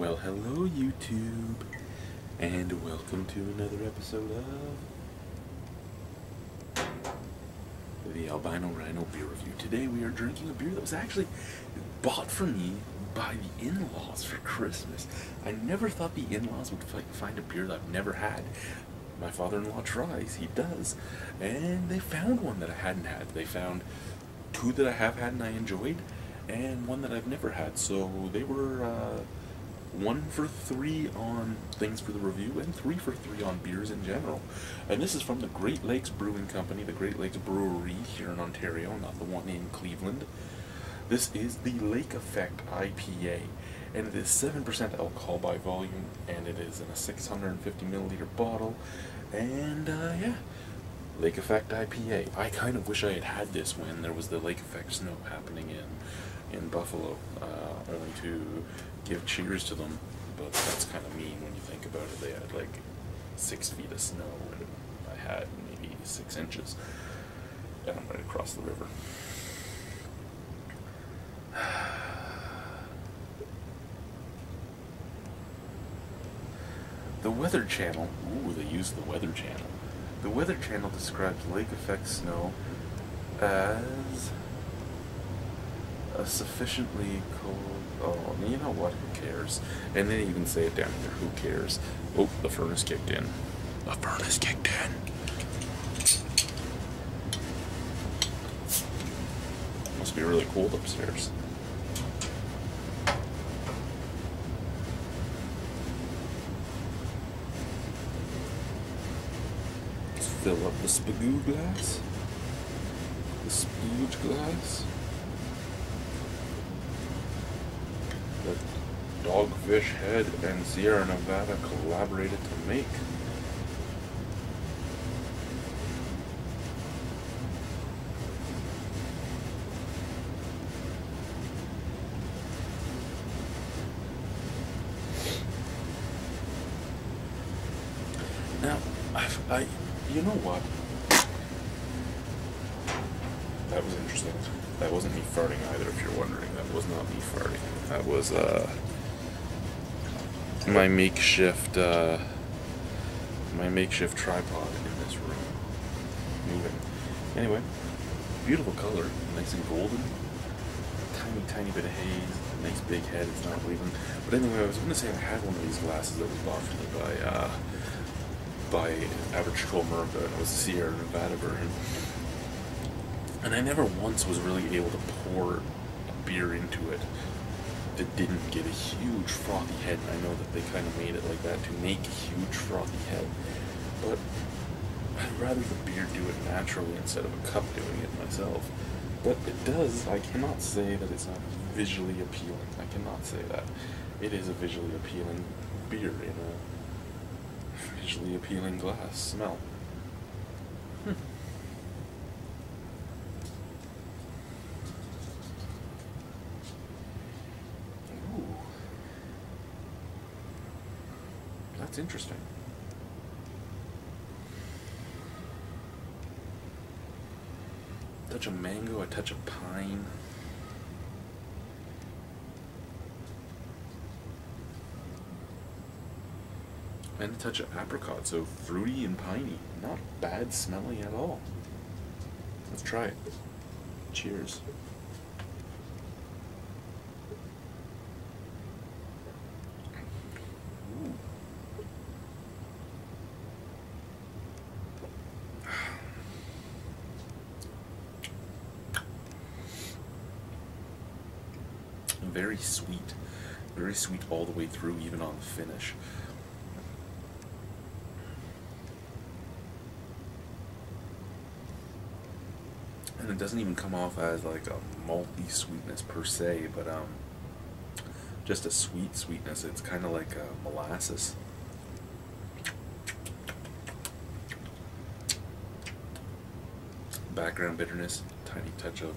Well, hello YouTube, and welcome to another episode of the Albino RHino beer review. Today we are drinking a beer that was actually bought for me by the in-laws for Christmas. I never thought the in-laws would find a beer that I've never had. My father-in-law tries, he does, and they found one that I hadn't had. They found two that I have had and I enjoyed, and one that I've never had, so they were 1 for 3 on things for the review and 3 for 3 on beers in general. And this is from the Great Lakes Brewing Company, the Great Lakes Brewery here in Ontario, not the one in Cleveland. This is the Lake Effect IPA, and it is 7% alcohol by volume, and it is in a 650 milliliter bottle. And yeah, Lake Effect IPA. I kind of wish I had had this when there was the Lake Effect snow happening in Buffalo, only to give cheers to them, but that's kind of mean when you think about it. They had like 6 feet of snow, and I had maybe 6 inches, and I'm right across the river. The Weather Channel, ooh, they used the Weather Channel. The Weather Channel describes Lake Effect snow as a sufficiently cold, oh, you know what, who cares? And they even say it down here, who cares? Oh, the furnace kicked in. The furnace kicked in. Must be really cold upstairs. Let's fill up the spagoo glass. The spooge glass. That Dogfish Head and Sierra Nevada collaborated to make. Now, you know what? That was interesting. That wasn't me farting either, if you're wondering. That was not me farting. That was, my makeshift tripod in this room. Moving. Anyway, beautiful color. Nice and golden. Tiny bit of haze. Nice big head. It's not leaving. But anyway, I was going to say I had one of these glasses that was bought for me by Average Troll America, and it was the Sierra Nevada version. And I never once was really able to pour a beer into it that didn't get a huge frothy head. And I know that they kind of made it like that to make a huge frothy head. But I'd rather the beer do it naturally instead of a cup doing it myself. But it does. I cannot say that it's not visually appealing. I cannot say that. It is a visually appealing beer in a visually appealing glass. Smell. That's interesting. A touch of mango, a touch of pine. And a touch of apricot, so fruity and piney. Not bad smelling at all. Let's try it. Cheers. Very sweet all the way through, even on the finish. And it doesn't even come off as like a malty sweetness per se, but just a sweetness. It's kind of like molasses. Background bitterness, tiny touch of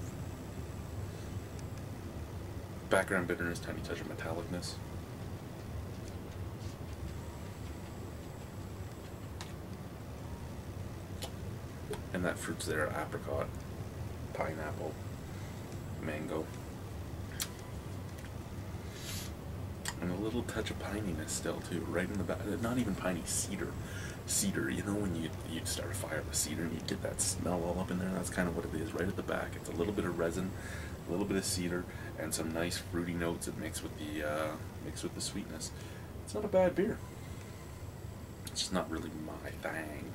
metallicness. And that fruits there are apricot, pineapple, mango, and a little touch of pininess still too, right in the back. Not even piney, cedar. Cedar, you know, when you'd start a fire with cedar and you get that smell all up in there. That's kind of what it is, right at the back. It's a little bit of resin, a little bit of cedar, and some nice fruity notes that mix with the sweetness. It's not a bad beer. It's just not really my thing.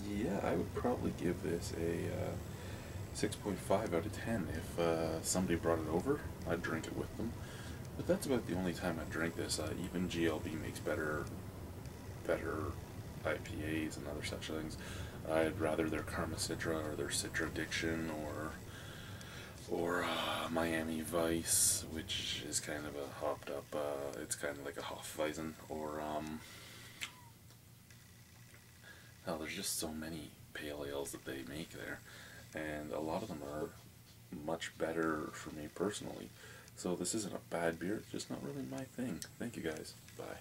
Yeah, I would probably give this a 6.5 out of 10. If somebody brought it over, I'd drink it with them. But that's about the only time I drink this. Even GLB makes better IPAs and other such things. I'd rather their Karma Citra or their Citra Addiction or Miami Vice, which is kind of a hopped up, it's kind of like a Hofweizen, or hell, there's just so many pale ales that they make there, and a lot of them are much better for me personally. So this isn't a bad beer, it's just not really my thing. Thank you guys. Bye.